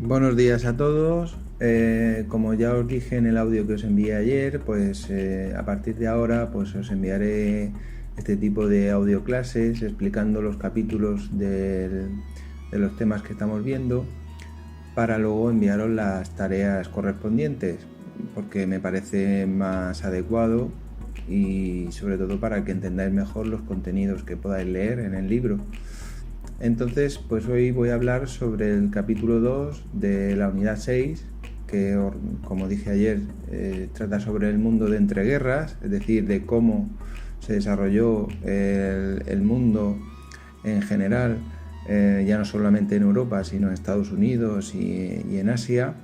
Buenos días a todos. Como ya os dije en el audio que os envié ayer, pues a partir de ahora pues os enviaré este tipo de audio clases explicando los capítulos de los temas que estamos viendo para luego enviaros las tareas correspondientes, porque me parece más adecuado y sobre todo para que entendáis mejor los contenidos que podáis leer en el libro. Entonces, pues hoy voy a hablar sobre el capítulo 2 de la unidad 6, que, como dije ayer, trata sobre el mundo de entreguerras, es decir, de cómo se desarrolló el mundo en general, ya no solamente en Europa, sino en Estados Unidos y en Asia,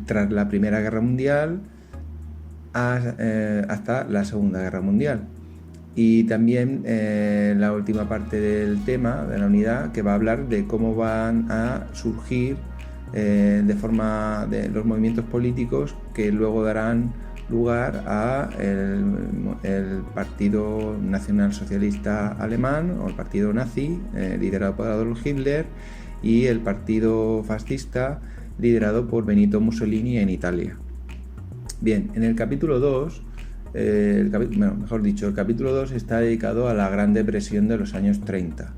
tras la Primera Guerra Mundial hasta la Segunda Guerra Mundial. Y también la última parte del tema de la unidad, que va a hablar de cómo van a surgir de forma de los movimientos políticos que luego darán lugar a el Partido Nacional Socialista Alemán, o el Partido Nazi, liderado por Adolf Hitler, y el Partido Fascista, liderado por Benito Mussolini en Italia. Bien, en el capítulo 2, el capítulo 2 está dedicado a la Gran Depresión de los años 30.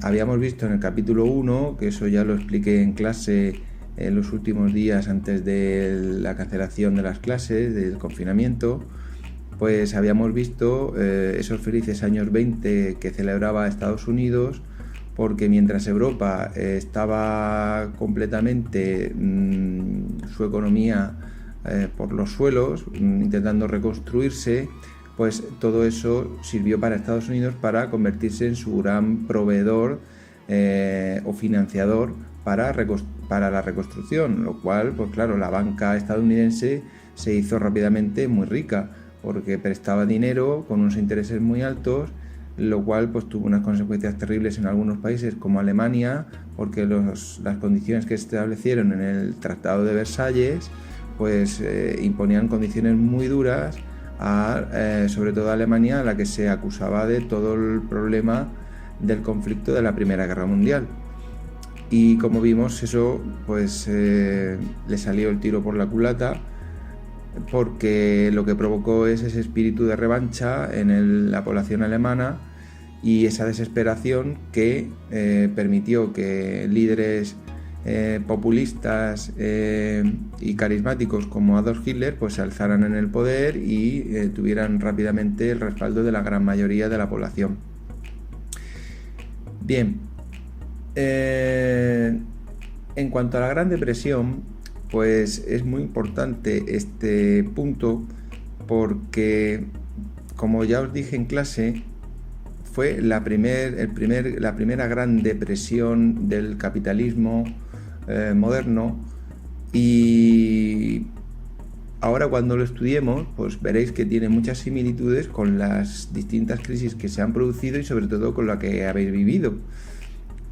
Habíamos visto en el capítulo 1, que eso ya lo expliqué en clase en los últimos días antes de la cancelación de las clases, del confinamiento, pues habíamos visto esos felices años 20 que celebraba Estados Unidos, porque mientras Europa estaba completamente su economía por los suelos, intentando reconstruirse, pues todo eso sirvió para Estados Unidos para convertirse en su gran proveedor o financiador para la reconstrucción, lo cual, pues claro, la banca estadounidense se hizo rápidamente muy rica porque prestaba dinero con unos intereses muy altos, lo cual pues tuvo unas consecuencias terribles en algunos países como Alemania, porque las condiciones que se establecieron en el Tratado de Versalles pues imponían condiciones muy duras sobre todo a Alemania, a la que se acusaba de todo el problema del conflicto de la Primera Guerra Mundial. Y como vimos, eso pues le salió el tiro por la culata, porque lo que provocó es ese espíritu de revancha en la población alemana y esa desesperación que permitió que líderes populistas y carismáticos como Adolf Hitler pues se alzaran en el poder y tuvieran rápidamente el respaldo de la gran mayoría de la población. Bien, en cuanto a la Gran Depresión, pues es muy importante este punto porque, como ya os dije en clase, fue la primera gran depresión del capitalismo moderno, y ahora cuando lo estudiemos pues veréis que tiene muchas similitudes con las distintas crisis que se han producido y sobre todo con la que habéis vivido,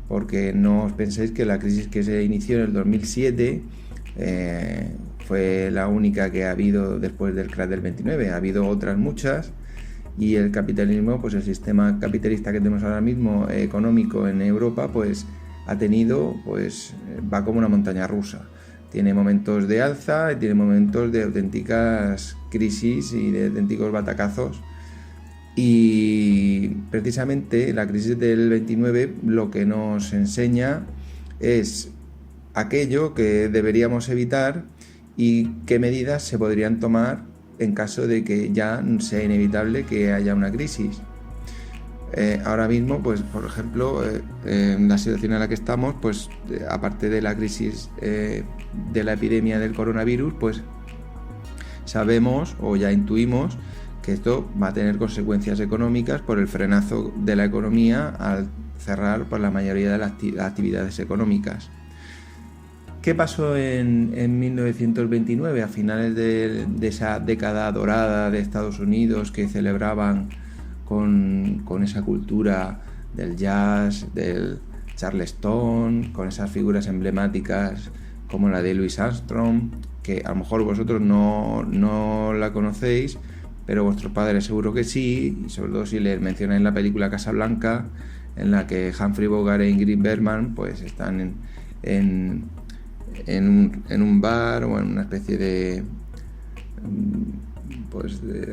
porque no os penséis que la crisis que se inició en el 2007 fue la única que ha habido después del crash del 29, ha habido otras muchas. Y el capitalismo, pues el sistema capitalista que tenemos ahora mismo económico en Europa, pues ha tenido, pues va como una montaña rusa. Tiene momentos de alza y tiene momentos de auténticas crisis y de auténticos batacazos. Y precisamente la crisis del 29 lo que nos enseña es aquello que deberíamos evitar y qué medidas se podrían tomar en caso de que ya sea inevitable que haya una crisis. Ahora mismo, pues por ejemplo, en la situación en la que estamos, pues aparte de la crisis de la epidemia del coronavirus, pues sabemos o ya intuimos que esto va a tener consecuencias económicas por el frenazo de la economía al cerrar por la mayoría de las actividades económicas. ¿Qué pasó en 1929, a finales de esa década dorada de Estados Unidos que celebraban con esa cultura del jazz, del Charleston, con esas figuras emblemáticas como la de Louis Armstrong, que a lo mejor vosotros no la conocéis, pero vuestros padres seguro que sí, y sobre todo si les mencionáis la película Casablanca, en la que Humphrey Bogart e Ingrid Bergman pues están en un bar o en una especie de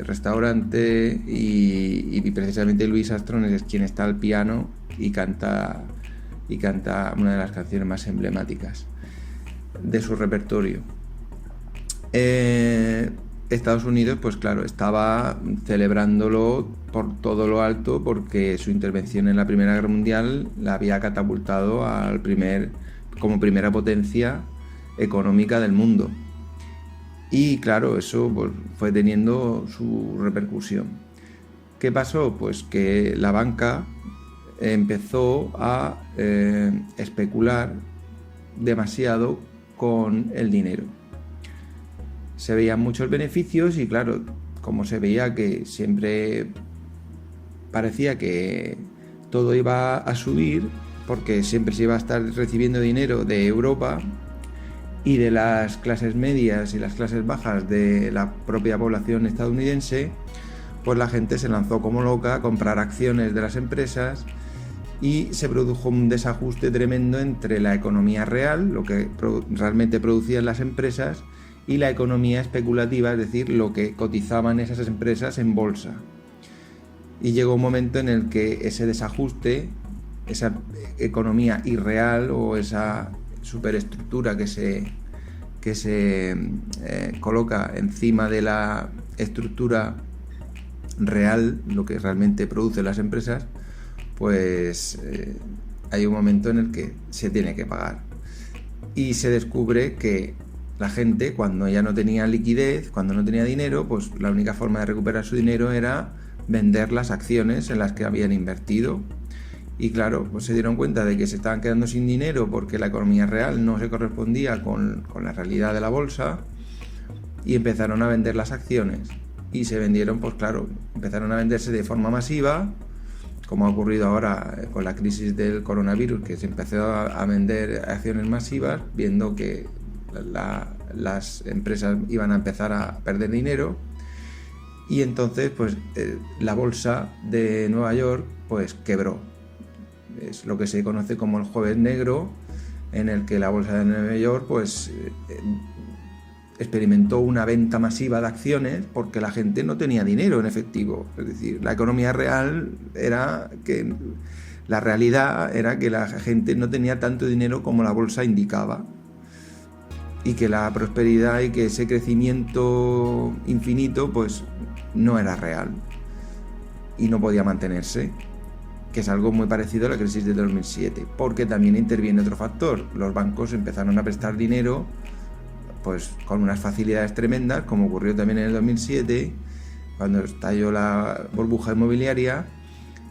restaurante y precisamente Louis Armstrong es quien está al piano y canta una de las canciones más emblemáticas de su repertorio. Estados Unidos, pues claro, estaba celebrándolo por todo lo alto porque su intervención en la Primera Guerra Mundial la había catapultado como primera potencia económica del mundo. Y claro, eso pues, fue teniendo su repercusión. ¿Qué pasó? Pues que la banca empezó a especular demasiado con el dinero. Se veían muchos beneficios y claro, como se veía que siempre parecía que todo iba a subir, porque siempre se iba a estar recibiendo dinero de Europa y de las clases medias y las clases bajas de la propia población estadounidense, pues la gente se lanzó como loca a comprar acciones de las empresas y se produjo un desajuste tremendo entre la economía real, lo que realmente producían las empresas, y la economía especulativa, es decir, lo que cotizaban esas empresas en bolsa. Y llegó un momento en el que ese desajuste, esa economía irreal o esa superestructura que se coloca encima de la estructura real, lo que realmente producen las empresas, pues hay un momento en el que se tiene que pagar. Y se descubre que la gente, cuando ya no tenía liquidez, cuando no tenía dinero, pues la única forma de recuperar su dinero era vender las acciones en las que habían invertido. Y claro, pues se dieron cuenta de que se estaban quedando sin dinero porque la economía real no se correspondía con la realidad de la bolsa y empezaron a vender las acciones. Y se vendieron, pues claro, empezaron a venderse de forma masiva, como ha ocurrido ahora con la crisis del coronavirus, que se empezó a vender acciones masivas, viendo que las empresas iban a empezar a perder dinero. Y entonces pues la bolsa de Nueva York pues quebró. Es lo que se conoce como el Jueves Negro, en el que la bolsa de Nueva York pues experimentó una venta masiva de acciones porque la gente no tenía dinero en efectivo. Es decir, la economía real era que la realidad era que la gente no tenía tanto dinero como la bolsa indicaba, y que la prosperidad y que ese crecimiento infinito pues no era real y no podía mantenerse, que es algo muy parecido a la crisis de 2007, porque también interviene otro factor. Los bancos empezaron a prestar dinero pues con unas facilidades tremendas, como ocurrió también en el 2007, cuando estalló la burbuja inmobiliaria,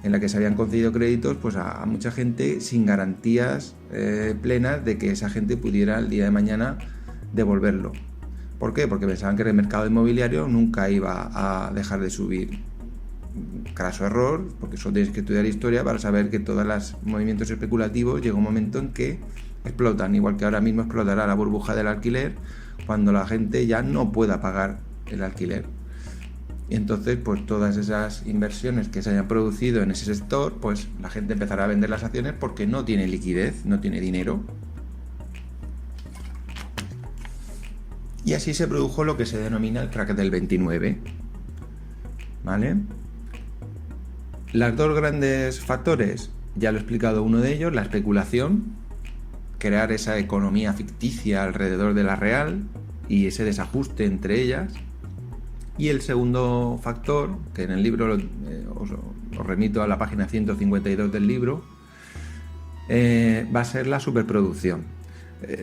en la que se habían concedido créditos pues a mucha gente sin garantías plenas de que esa gente pudiera el día de mañana devolverlo. ¿Por qué? Porque pensaban que el mercado inmobiliario nunca iba a dejar de subir. Craso error, porque solo tienes que estudiar historia para saber que todos los movimientos especulativos llega un momento en que explotan, igual que ahora mismo explotará la burbuja del alquiler cuando la gente ya no pueda pagar el alquiler. Y entonces pues todas esas inversiones que se hayan producido en ese sector, pues la gente empezará a vender las acciones porque no tiene liquidez, no tiene dinero. Y así se produjo lo que se denomina el crack del 29, ¿vale? Los dos grandes factores, ya lo he explicado uno de ellos, la especulación, crear esa economía ficticia alrededor de la real y ese desajuste entre ellas. Y el segundo factor, que en el libro os remito a la página 152 del libro, va a ser la superproducción.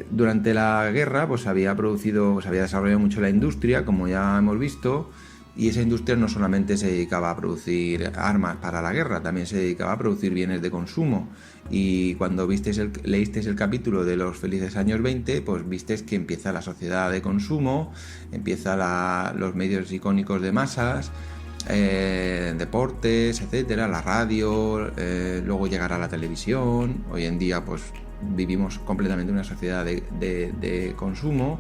Durante la guerra pues se había desarrollado mucho la industria, como ya hemos visto, y esa industria no solamente se dedicaba a producir armas para la guerra, también se dedicaba a producir bienes de consumo. Y cuando leísteis el capítulo de los felices años 20, pues visteis que empieza la sociedad de consumo, empieza los medios icónicos de masas, deportes, etcétera, la radio, luego llegará la televisión. Hoy en día pues vivimos completamente una sociedad de consumo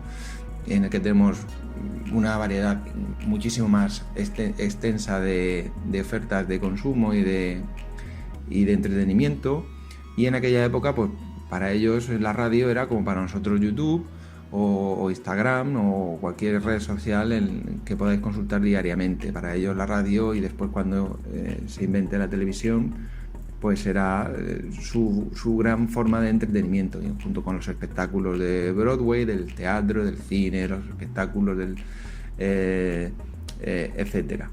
en el que tenemos una variedad muchísimo más extensa de ofertas de consumo y y de entretenimiento, y en aquella época pues para ellos la radio era como para nosotros YouTube o Instagram o cualquier red social que podáis consultar diariamente. Para ellos la radio, y después cuando se invente la televisión, pues era su gran forma de entretenimiento, junto con los espectáculos de Broadway, del teatro, del cine, los espectáculos del etcétera.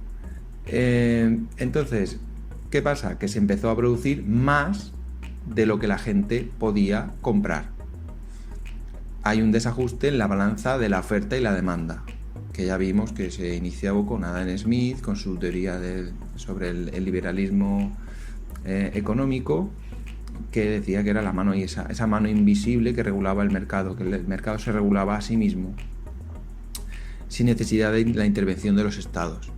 Entonces, ¿qué pasa? Que se empezó a producir más de lo que la gente podía comprar. Hay un desajuste en la balanza de la oferta y la demanda, que ya vimos que se iniciaba con Adam Smith, con su teoría sobre el liberalismo económico, que decía que era la mano, y esa mano invisible que regulaba el mercado, que el mercado se regulaba a sí mismo, sin necesidad de la intervención de los estados.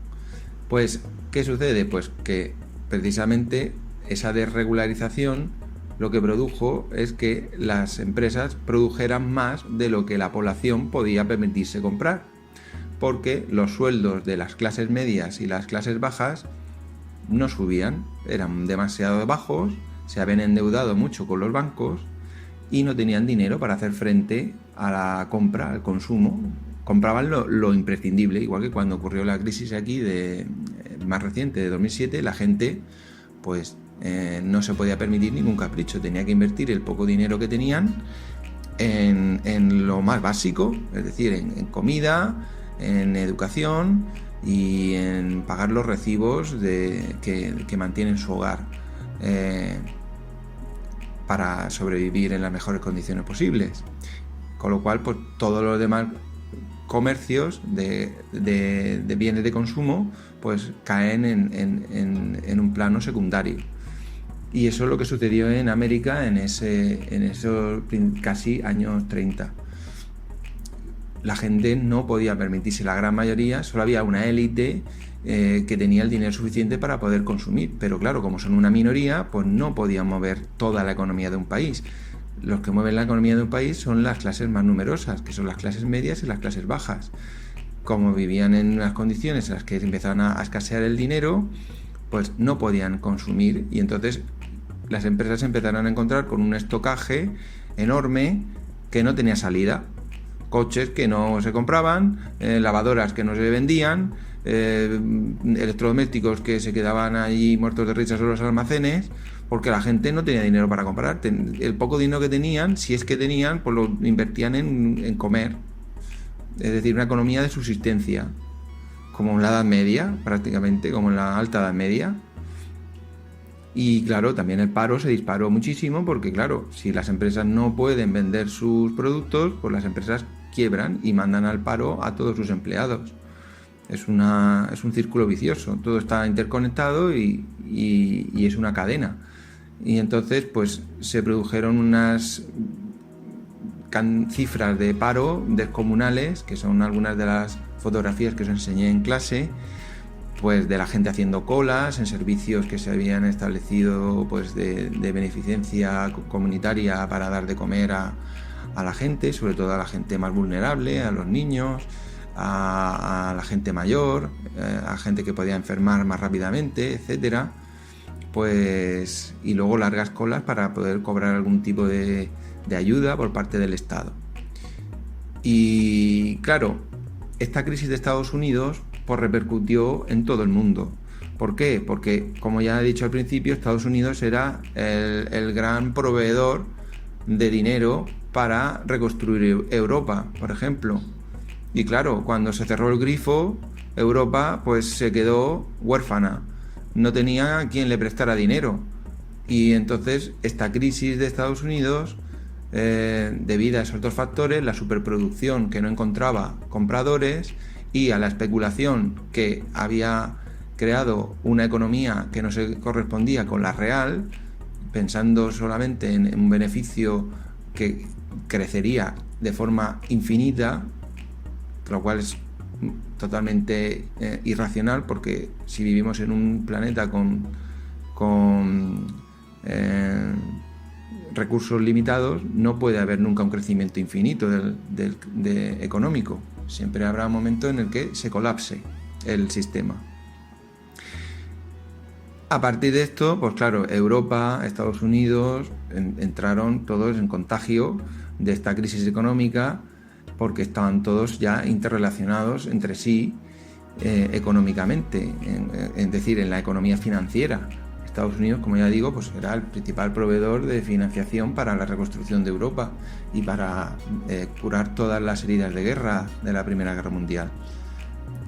Pues, ¿qué sucede? Pues que precisamente esa desregularización lo que produjo es que las empresas produjeran más de lo que la población podía permitirse comprar, porque los sueldos de las clases medias y las clases bajas no subían, eran demasiado bajos, se habían endeudado mucho con los bancos y no tenían dinero para hacer frente a la compra, al consumo. Compraban lo imprescindible, igual que cuando ocurrió la crisis aquí más reciente de 2007, la gente pues no se podía permitir ningún capricho, tenía que invertir el poco dinero que tenían en lo más básico, es decir, en comida, en educación y en pagar los recibos que mantienen su hogar para sobrevivir en las mejores condiciones posibles. Con lo cual, pues todos los demás comercios de bienes de consumo pues caen en un plano secundario. Y eso es lo que sucedió en América en esos casi años 30. La gente no podía permitirse, la gran mayoría, solo había una élite que tenía el dinero suficiente para poder consumir. Pero claro, como son una minoría, pues no podían mover toda la economía de un país. Los que mueven la economía de un país son las clases más numerosas, que son las clases medias y las clases bajas. Como vivían en unas condiciones en las que empezaban a escasear el dinero, pues no podían consumir, y entonces las empresas empezaron a encontrar con un estocaje enorme que no tenía salida. Coches que no se compraban, lavadoras que no se vendían, electrodomésticos que se quedaban allí muertos de risa en los almacenes, porque la gente no tenía dinero para comprar. El poco dinero que tenían, si es que tenían, pues lo invertían en comer. Es decir, una economía de subsistencia, como en la Edad Media, prácticamente, como en la Alta Edad Media. Y claro, también el paro se disparó muchísimo, porque claro, si las empresas no pueden vender sus productos, pues las empresas quiebran y mandan al paro a todos sus empleados. Es un círculo vicioso, todo está interconectado y es una cadena. Y entonces pues se produjeron unas cifras de paro descomunales, que son algunas de las fotografías que os enseñé en clase, pues de la gente haciendo colas en servicios que se habían establecido pues de beneficencia comunitaria para dar de comer a la gente, sobre todo a la gente más vulnerable, a los niños, a la gente mayor, a gente que podía enfermar más rápidamente, etcétera. Pues, y luego largas colas para poder cobrar algún tipo de ayuda por parte del Estado. Y claro, esta crisis de Estados Unidos pues repercutió en todo el mundo. ¿Por qué? Porque, como ya he dicho al principio, Estados Unidos era el gran proveedor de dinero para reconstruir Europa, por ejemplo. Y claro, cuando se cerró el grifo, Europa pues se quedó huérfana, no tenía a quien le prestara dinero. Y entonces esta crisis de Estados Unidos, debido a esos dos factores, la superproducción que no encontraba compradores y a la especulación que había creado una economía que no se correspondía con la real, pensando solamente en un beneficio que crecería de forma infinita, lo cual es totalmente irracional, porque si vivimos en un planeta con recursos limitados, no puede haber nunca un crecimiento infinito económico. Siempre habrá un momento en el que se colapse el sistema. A partir de esto, pues claro, Europa, Estados Unidos entraron todos en contagio de esta crisis económica porque estaban todos ya interrelacionados entre sí económicamente, es decir, en la economía financiera. Estados Unidos, como ya digo, pues era el principal proveedor de financiación para la reconstrucción de Europa y para curar todas las heridas de guerra de la Primera Guerra Mundial.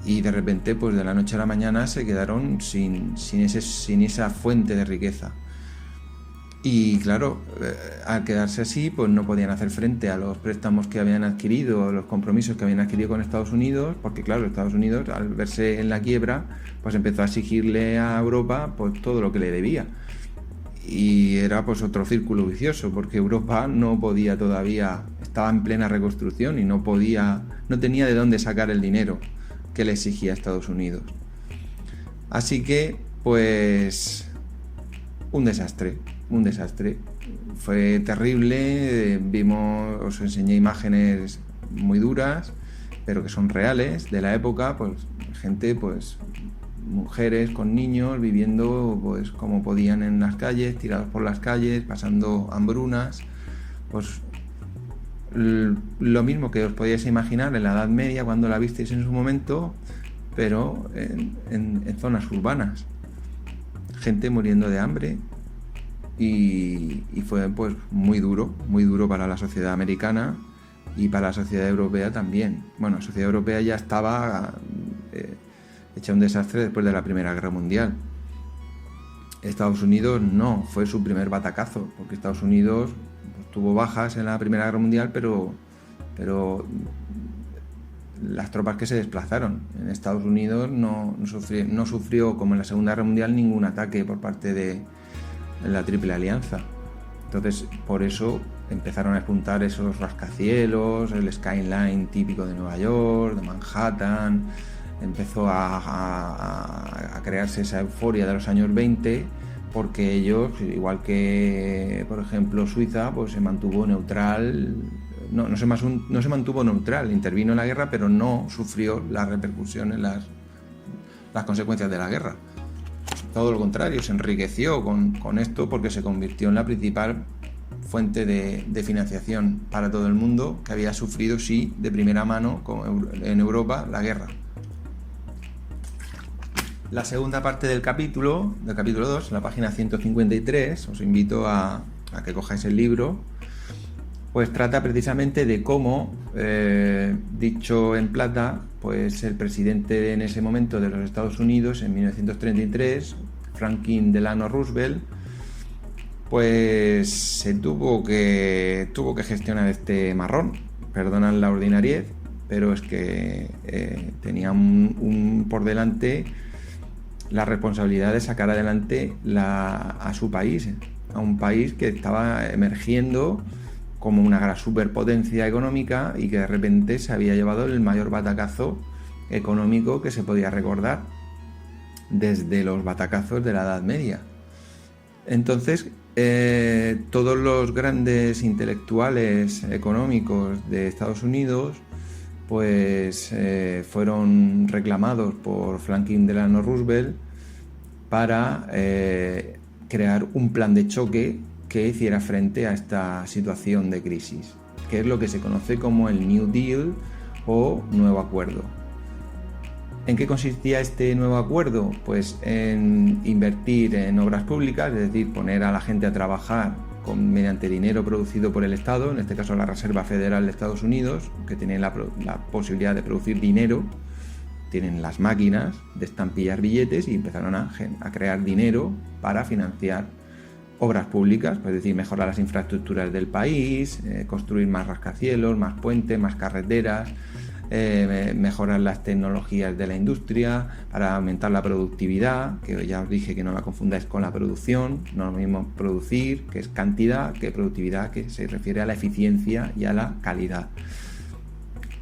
Y de repente, pues de la noche a la mañana se quedaron sin esa fuente de riqueza. Y claro, al quedarse así, pues no podían hacer frente a los préstamos que habían adquirido, los compromisos que habían adquirido con Estados Unidos, porque claro, Estados Unidos, al verse en la quiebra, pues empezó a exigirle a Europa pues todo lo que le debía. Y era pues otro círculo vicioso, porque Europa no podía todavía, estaba en plena reconstrucción y no tenía de dónde sacar el dinero que le exigía a Estados Unidos. Así que, pues, un desastre. Fue terrible, os enseñé imágenes muy duras, pero que son reales, de la época, pues, gente, pues, mujeres con niños viviendo, pues, como podían en las calles, tirados por las calles, pasando hambrunas, pues, lo mismo que os podíais imaginar en la Edad Media cuando la visteis en su momento, pero en zonas urbanas. Gente muriendo de hambre y fue pues muy duro para la sociedad americana y para la sociedad europea también. Bueno, la sociedad europea ya estaba hecha un desastre después de la Primera Guerra Mundial. Estados Unidos no, fue su primer batacazo, porque Estados Unidos tuvo bajas en la Primera Guerra Mundial, pero las tropas que se desplazaron. En Estados Unidos no sufrió, como en la Segunda Guerra Mundial, ningún ataque por parte de la Triple Alianza. Entonces, por eso empezaron a despuntar esos rascacielos, el skyline típico de Nueva York, de Manhattan. Empezó a crearse esa euforia de los años 20, porque ellos, igual que por ejemplo Suiza, pues se mantuvo neutral, no se mantuvo neutral, intervino en la guerra, pero no sufrió las repercusiones, las consecuencias de la guerra. Todo lo contrario, se enriqueció con esto, porque se convirtió en la principal fuente de financiación para todo el mundo, que había sufrido, sí, de primera mano en Europa, la guerra. La segunda parte del capítulo 2, en la página 153, os invito a que cojáis el libro, pues trata precisamente de cómo, dicho en plata, pues el presidente en ese momento de los Estados Unidos, en 1933, Franklin Delano Roosevelt, pues se tuvo que gestionar este marrón. Perdonad la ordinariez, pero es que tenía por delante la responsabilidad de sacar adelante a su país, a un país que estaba emergiendo como una gran superpotencia económica y que de repente se había llevado el mayor batacazo económico que se podía recordar desde los batacazos de la Edad Media. Entonces, todos los grandes intelectuales económicos de Estados Unidos pues fueron reclamados por Franklin Delano Roosevelt para crear un plan de choque que hiciera frente a esta situación de crisis, que es lo que se conoce como el New Deal o Nuevo Acuerdo. ¿En qué consistía este nuevo acuerdo? Pues en invertir en obras públicas, es decir, poner a la gente a trabajar mediante dinero producido por el Estado, en este caso la Reserva Federal de Estados Unidos, que tiene la posibilidad de producir dinero, tienen las máquinas de estampillar billetes y empezaron a crear dinero para financiar obras públicas, es decir, mejorar las infraestructuras del país, construir más rascacielos, más puentes, más carreteras, mejorar las tecnologías de la industria para aumentar la productividad, que ya os dije que no la confundáis con la producción, no es lo mismo producir, que es cantidad, que productividad, que se refiere a la eficiencia y a la calidad.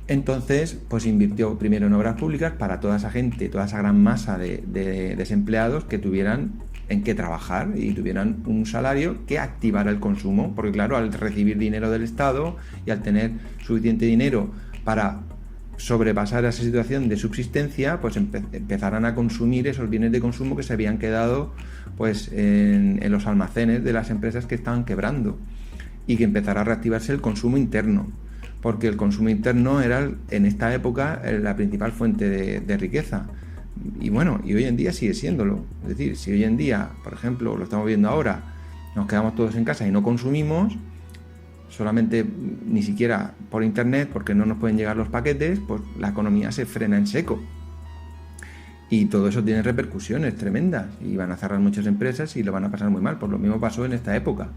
Entonces, pues invirtió primero en obras públicas para toda esa gente, toda esa gran masa de desempleados que tuvieran en qué trabajar y tuvieran un salario que activara el consumo, porque claro, al recibir dinero del Estado y al tener suficiente dinero para sobrepasar esa situación de subsistencia, pues empezarán a consumir esos bienes de consumo que se habían quedado pues en los almacenes de las empresas que estaban quebrando, y que empezará a reactivarse el consumo interno, porque el consumo interno era en esta época la principal fuente de riqueza. Y bueno, y hoy en día sigue siéndolo. Es decir, si hoy en día, por ejemplo, lo estamos viendo ahora, nos quedamos todos en casa y no consumimos, solamente ni siquiera por internet, porque no nos pueden llegar los paquetes, pues la economía se frena en seco. Y todo eso tiene repercusiones tremendas, y van a cerrar muchas empresas y lo van a pasar muy mal. Pues lo mismo pasó en esta época.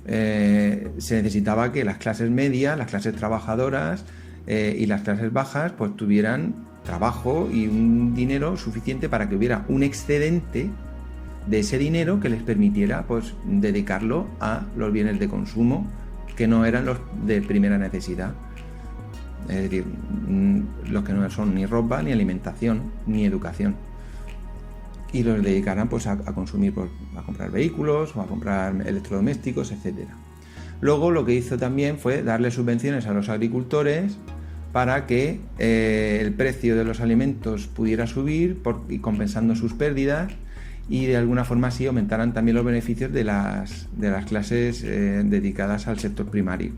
Se necesitaba que las clases medias, las clases trabajadoras y las clases bajas pues tuvieran trabajo y un dinero suficiente para que hubiera un excedente de ese dinero que les permitiera pues dedicarlo a los bienes de consumo que no eran los de primera necesidad. Es decir, los que no son ni ropa, ni alimentación, ni educación. Y los dedicarán pues a consumir, pues, a comprar vehículos o a comprar electrodomésticos, etcétera. Luego lo que hizo también fue darle subvenciones a los agricultores para que el precio de los alimentos pudiera subir y compensando sus pérdidas, y de alguna forma así aumentaran también los beneficios de las clases dedicadas al sector primario.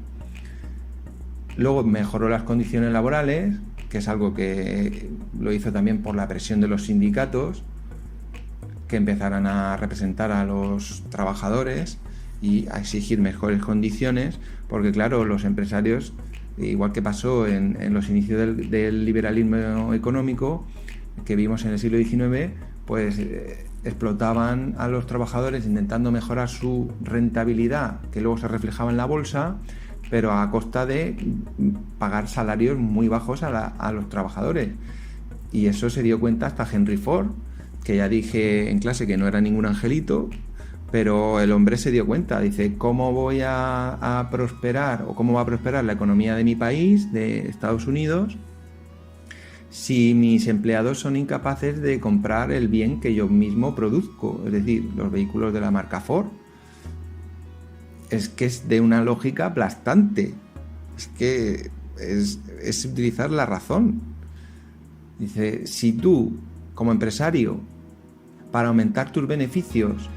Luego mejoró las condiciones laborales, que es algo que lo hizo también por la presión de los sindicatos, que empezaran a representar a los trabajadores y a exigir mejores condiciones, porque claro, los empresarios, igual que pasó en los inicios del liberalismo económico que vimos en el siglo XIX, pues explotaban a los trabajadores intentando mejorar su rentabilidad, que luego se reflejaba en la bolsa, pero a costa de pagar salarios muy bajos a los trabajadores. Y eso se dio cuenta hasta Henry Ford, que ya dije en clase que no era ningún angelito, pero el hombre se dio cuenta. Dice, ¿cómo voy a prosperar, o cómo va a prosperar la economía de mi país, de Estados Unidos, si mis empleados son incapaces de comprar el bien que yo mismo produzco? Es decir, los vehículos de la marca Ford. Es que es de una lógica aplastante. Es que es utilizar la razón. Dice, si tú, como empresario, para aumentar tus beneficios,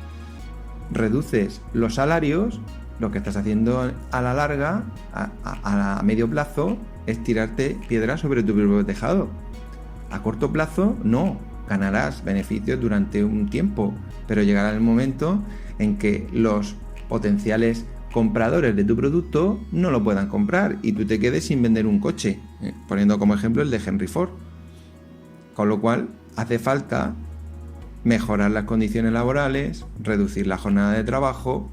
reduces los salarios, lo que estás haciendo a la larga, a medio plazo, es tirarte piedras sobre tu propio tejado. A corto plazo, no. Ganarás beneficios durante un tiempo, pero llegará el momento en que los potenciales compradores de tu producto no lo puedan comprar y tú te quedes sin vender un coche, poniendo como ejemplo el de Henry Ford. Con lo cual, hace falta mejorar las condiciones laborales, reducir la jornada de trabajo,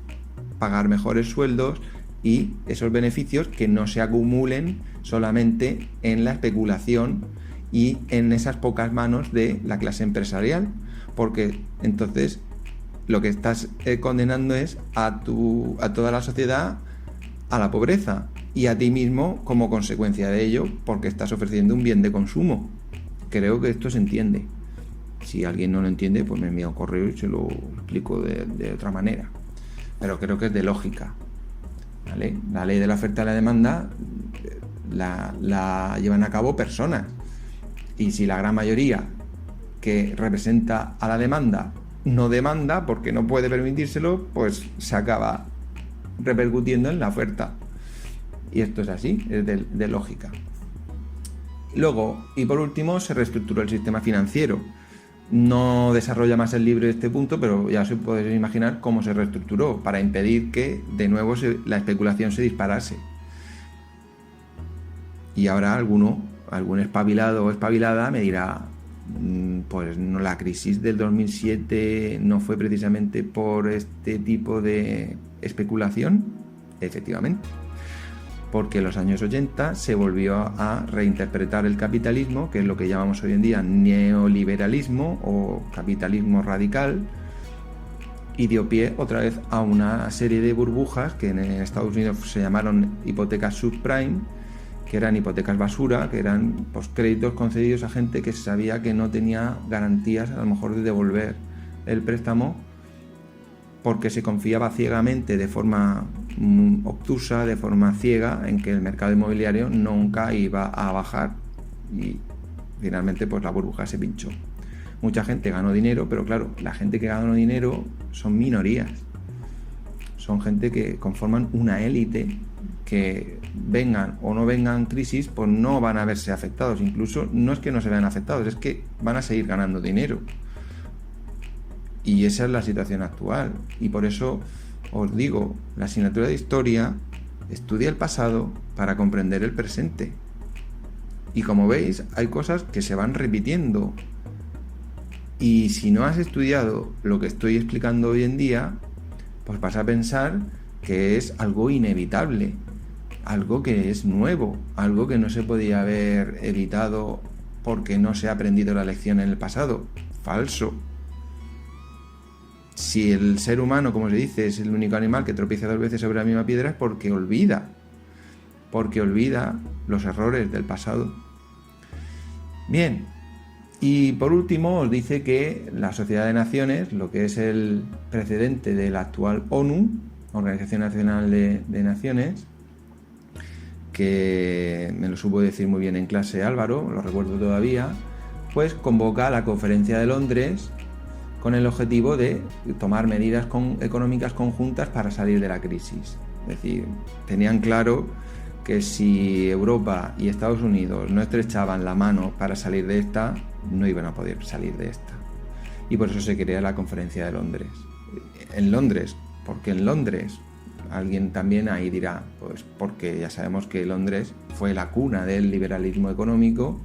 pagar mejores sueldos y esos beneficios que no se acumulen solamente en la especulación y en esas pocas manos de la clase empresarial, porque entonces lo que estás condenando es a toda la sociedad a la pobreza, y a ti mismo como consecuencia de ello, porque estás ofreciendo un bien de consumo. Creo que esto se entiende. Si alguien no lo entiende, pues me envía un correo y se lo explico de otra manera. Pero creo que es de lógica, ¿vale? La ley de la oferta y la demanda la llevan a cabo personas. Y si la gran mayoría que representa a la demanda no demanda porque no puede permitírselo, pues se acaba repercutiendo en la oferta. Y esto es así, es de lógica. Luego, y por último, se reestructuró el sistema financiero. No desarrolla más el libro este punto, pero ya se puede imaginar cómo se reestructuró para impedir que de nuevo la especulación se disparase. Y ahora algún espabilado o espabilada me dirá, pues no, la crisis del 2007 no fue precisamente por este tipo de especulación. Efectivamente, porque en los años 80 se volvió a reinterpretar el capitalismo, que es lo que llamamos hoy en día neoliberalismo o capitalismo radical, y dio pie otra vez a una serie de burbujas que en Estados Unidos se llamaron hipotecas subprime, que eran hipotecas basura, que eran pues, créditos concedidos a gente que se sabía que no tenía garantías a lo mejor de devolver el préstamo, porque se confiaba ciegamente, de forma obtusa, de forma ciega, en que el mercado inmobiliario nunca iba a bajar y finalmente pues la burbuja se pinchó. Mucha gente ganó dinero, pero claro, la gente que ganó dinero son minorías. Son gente que conforman una élite que vengan o no vengan crisis, pues no van a verse afectados. Incluso no es que no se vean afectados, es que van a seguir ganando dinero. Y esa es la situación actual. Y por eso os digo, la asignatura de historia estudia el pasado para comprender el presente. Y como veis, hay cosas que se van repitiendo. Y si no has estudiado lo que estoy explicando hoy en día, pues vas a pensar que es algo inevitable, algo que es nuevo, algo que no se podía haber evitado porque no se ha aprendido la lección en el pasado. Falso. Si el ser humano, como se dice, es el único animal que tropieza 2 veces sobre la misma piedra, es porque olvida los errores del pasado. Bien, y por último os dice que la Sociedad de Naciones, lo que es el precedente de la actual ONU, Organización Nacional de Naciones, que me lo supo decir muy bien en clase Álvaro, lo recuerdo todavía, pues convoca a la Conferencia de Londres con el objetivo de tomar medidas económicas conjuntas para salir de la crisis. Es decir, tenían claro que si Europa y Estados Unidos no estrechaban la mano para salir de esta, no iban a poder salir de esta. Y por eso se crea la Conferencia de Londres. En Londres, ¿por qué en Londres? Alguien también ahí dirá, pues porque ya sabemos que Londres fue la cuna del liberalismo económico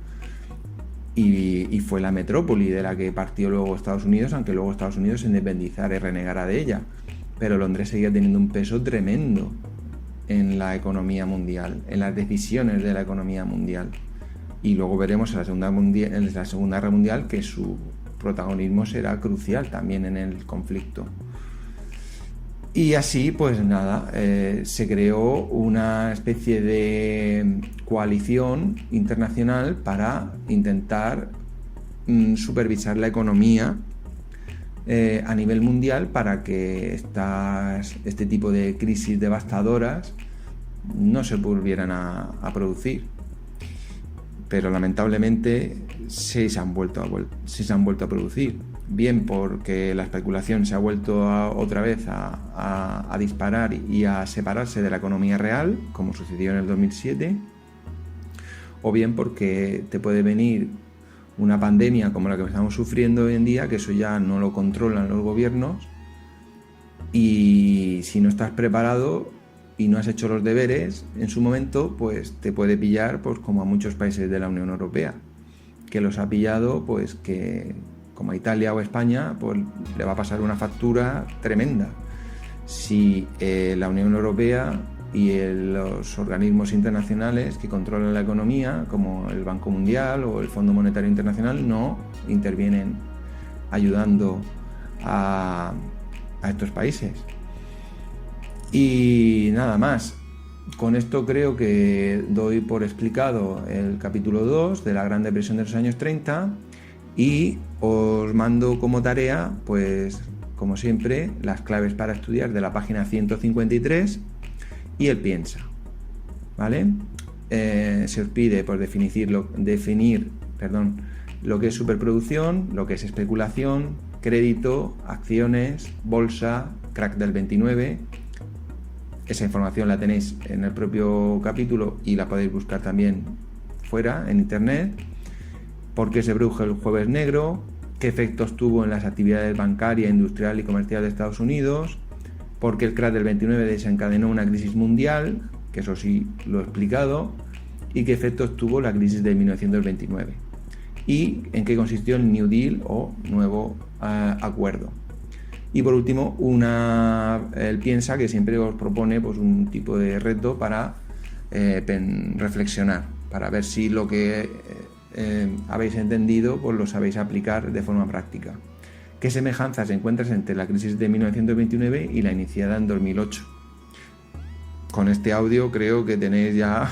y fue la metrópoli de la que partió luego Estados Unidos, aunque luego Estados Unidos se independizara y renegara de ella. Pero Londres seguía teniendo un peso tremendo en la economía mundial, en las decisiones de la economía mundial. Y luego veremos en la Segunda Guerra Mundial que su protagonismo será crucial también en el conflicto. Y así, pues nada, se creó una especie de coalición internacional para intentar supervisar la economía a nivel mundial para que este tipo de crisis devastadoras no se volvieran a producir. Pero lamentablemente se han vuelto a producir. Bien porque la especulación se ha vuelto otra vez a disparar y a separarse de la economía real, como sucedió en el 2007, o bien porque te puede venir una pandemia como la que estamos sufriendo hoy en día, que eso ya no lo controlan los gobiernos, y si no estás preparado y no has hecho los deberes en su momento, pues te puede pillar, pues como a muchos países de la Unión Europea, que los ha pillado, pues que como a Italia o España, pues le va a pasar una factura tremenda. Si la Unión Europea y los organismos internacionales que controlan la economía, como el Banco Mundial o el Fondo Monetario Internacional, no intervienen ayudando a estos países. Y nada más. Con esto creo que doy por explicado el capítulo 2 de la Gran Depresión de los años 30 y os mando como tarea, pues como siempre, las claves para estudiar de la página 153 y el piensa, ¿vale? Se os pide pues, definir lo que es superproducción, lo que es especulación, crédito, acciones, bolsa, crack del 29. Esa información la tenéis en el propio capítulo y la podéis buscar también fuera, en internet. ¿Por qué se produjo el Jueves Negro? ¿Qué efectos tuvo en las actividades bancaria, industrial y comercial de Estados Unidos? ¿Por qué el crack del 29 desencadenó una crisis mundial? Que eso sí lo he explicado. ¿Y qué efectos tuvo la crisis de 1929? ¿Y en qué consistió el New Deal o nuevo acuerdo? Y por último, el piensa, que siempre os propone pues, un tipo de reto para reflexionar, para ver si lo que habéis entendido pues lo sabéis aplicar de forma práctica. ¿Qué semejanzas encuentras entre la crisis de 1929 y la iniciada en 2008? Con este audio creo que tenéis ya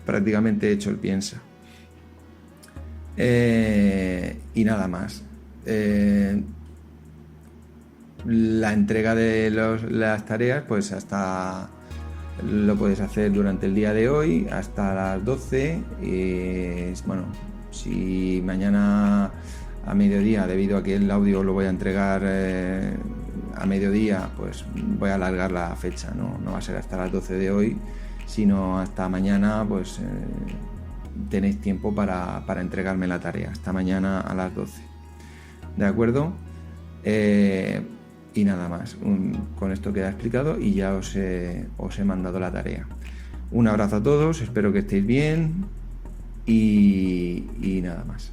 prácticamente hecho el piensa. Y nada más. La entrega de las tareas, pues hasta lo puedes hacer durante el día de hoy hasta las 12. Bueno, si mañana a mediodía, debido a que el audio lo voy a entregar a mediodía, pues voy a alargar la fecha, no va a ser hasta las 12 de hoy, sino hasta mañana, pues tenéis tiempo para entregarme la tarea, hasta mañana a las 12. ¿De acuerdo? Y nada más, con esto queda explicado y ya os he mandado la tarea. Un abrazo a todos, espero que estéis bien y nada más.